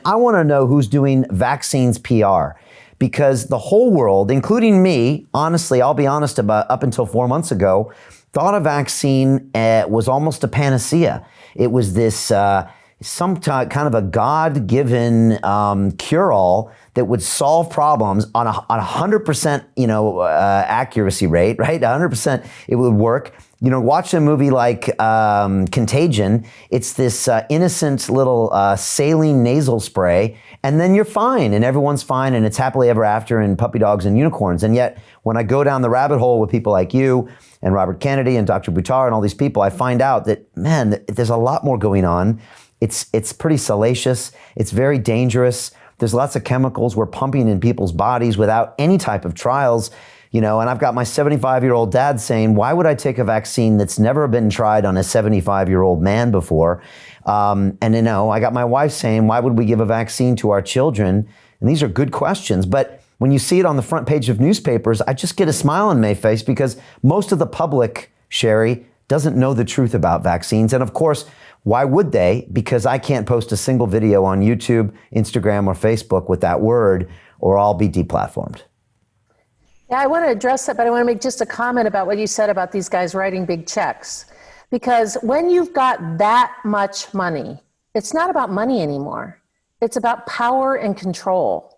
I want to know who's doing vaccines PR, because the whole world, including me, honestly, I'll be honest, about up until 4 months ago, thought a vaccine was almost a panacea. It was this kind of a God-given cure-all that would solve problems on a 100% accuracy rate, right? 100% it would work. Watch a movie like Contagion. It's this innocent little saline nasal spray, and then you're fine, and everyone's fine, and it's happily ever after, and puppy dogs and unicorns. And yet, when I go down the rabbit hole with people like you and Robert Kennedy and Dr. Buttar and all these people, I find out that, man, there's a lot more going on. It's pretty salacious. It's very dangerous. There's lots of chemicals we're pumping in people's bodies without any type of trials. And I've got my 75-year-old dad saying, why would I take a vaccine that's never been tried on a 75-year-old man before? I got my wife saying, why would we give a vaccine to our children? And these are good questions. But when you see it on the front page of newspapers, I just get a smile on my face, because most of the public, Sherri, doesn't know the truth about vaccines. And of course, why would they? Because I can't post a single video on YouTube, Instagram, or Facebook with that word, or I'll be deplatformed. Yeah, I want to address that, but I want to make just a comment about what you said about these guys writing big checks. Because when you've got that much money, it's not about money anymore. It's about power and control.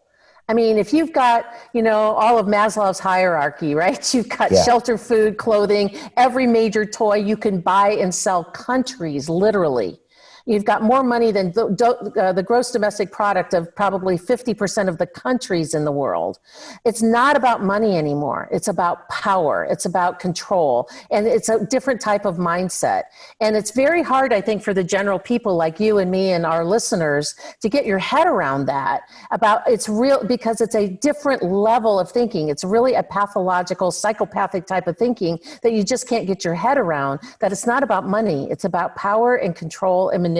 I mean, if you've got, all of Maslow's hierarchy, right? You've got shelter, food, clothing, every major toy you can buy and sell, countries, literally. You've got more money than the gross domestic product of probably 50% of the countries in the world. It's not about money anymore. It's about power. It's about control. And it's a different type of mindset. And it's very hard, I think, for the general people like you and me and our listeners to get your head around that. It's real, because it's a different level of thinking. It's really a pathological, psychopathic type of thinking that you just can't get your head around, that it's not about money. It's about power and control and manipulation.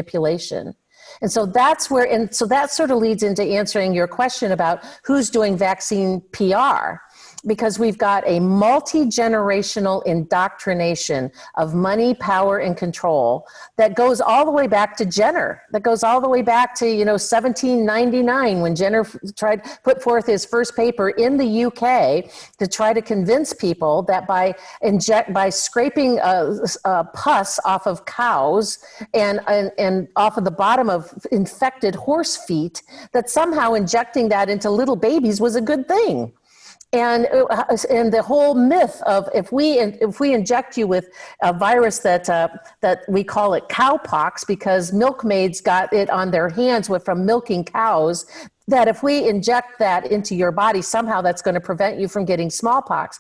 And so that sort of leads into answering your question about who's doing vaccine PR. Because we've got a multi-generational indoctrination of money, power, and control that goes all the way back to Jenner, that goes all the way back to 1799, when Jenner put forth his first paper in the UK to try to convince people that by scraping pus off of cows and off of the bottom of infected horse feet, that somehow injecting that into little babies was a good thing. And the whole myth of if we inject you with a virus that we call it cowpox, because milkmaids got it on their hands from milking cows, that if we inject that into your body, somehow that's going to prevent you from getting smallpox.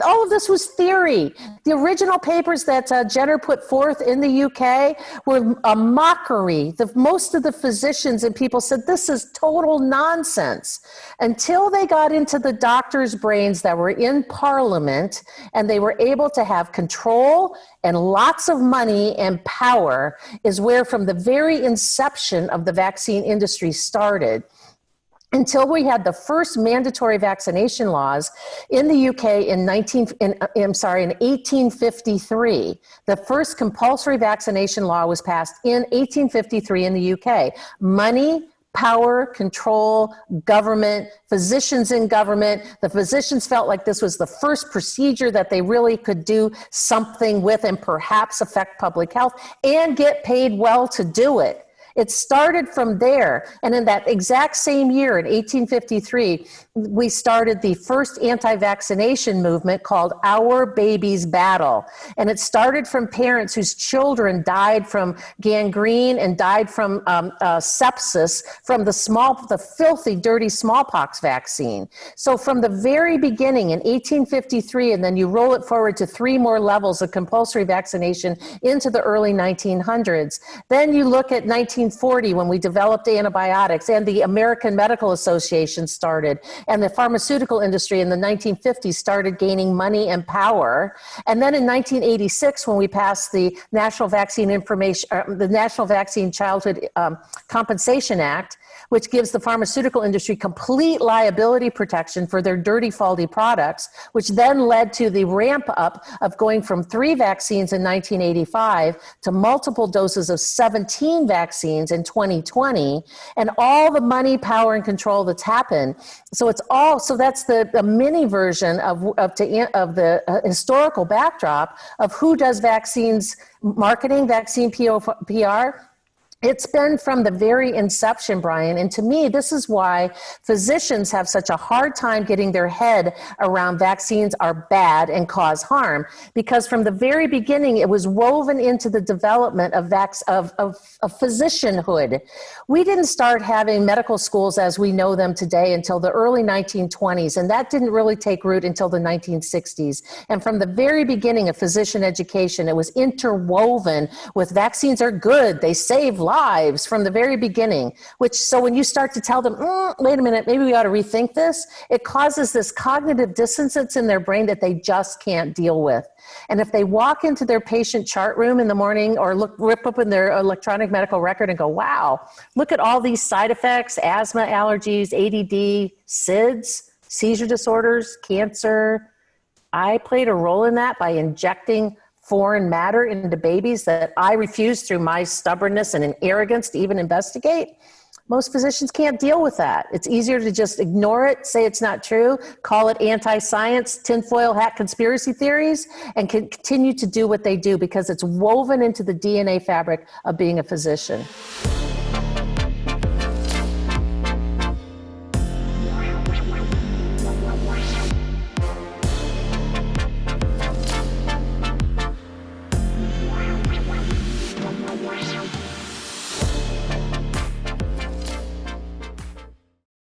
All of this was theory. The original papers that Jenner put forth in the UK were a mockery. Most of the physicians and people said, this is total nonsense, until they got into the doctors' brains that were in Parliament, and they were able to have control and lots of money and power, is where from the very inception of the vaccine industry started. Until we had the first mandatory vaccination laws in the UK in 1853. The first compulsory vaccination law was passed in 1853 in the UK. Money, power, control, government, physicians in government. The physicians felt like this was the first procedure that they really could do something with and perhaps affect public health and get paid well to do it. It started from there. And in that exact same year, in 1853, we started the first anti-vaccination movement called Our Baby's Battle. And it started from parents whose children died from gangrene and died from sepsis from the filthy, dirty smallpox vaccine. So from the very beginning in 1853, and then you roll it forward to 3 more levels of compulsory vaccination into the early 1900s. Then you look at 1940, when we developed antibiotics, and the American Medical Association started, and the pharmaceutical industry in the 1950s started gaining money and power. And then in 1986, when we passed the National Vaccine Childhood Compensation Act, which gives the pharmaceutical industry complete liability protection for their dirty, faulty products, which then led to the ramp up of going from 3 vaccines in 1985 to multiple doses of 17 vaccines vaccines in 2020 and all the money, power, and control that's happened. So that's the mini version of the historical backdrop of who does vaccines marketing, vaccine PR. It's been from the very inception, Brian. And to me, this is why physicians have such a hard time getting their head around vaccines are bad and cause harm. Because from the very beginning, it was woven into the development of physicianhood. We didn't start having medical schools as we know them today until the early 1920s. And that didn't really take root until the 1960s. And from the very beginning of physician education, it was interwoven with vaccines are good, they save lives from the very beginning, so when you start to tell them, wait a minute, maybe we ought to rethink this, it causes this cognitive dissonance in their brain that they just can't deal with. And if they walk into their patient chart room in the morning or rip open their electronic medical record and go, wow, look at all these side effects, asthma, allergies, ADD, SIDS, seizure disorders, cancer. I played a role in that by injecting foreign matter into babies that I refused through my stubbornness and an arrogance to even investigate. Most physicians can't deal with that. It's easier to just ignore it, say it's not true, call it anti-science, tinfoil hat conspiracy theories, and continue to do what they do because it's woven into the DNA fabric of being a physician.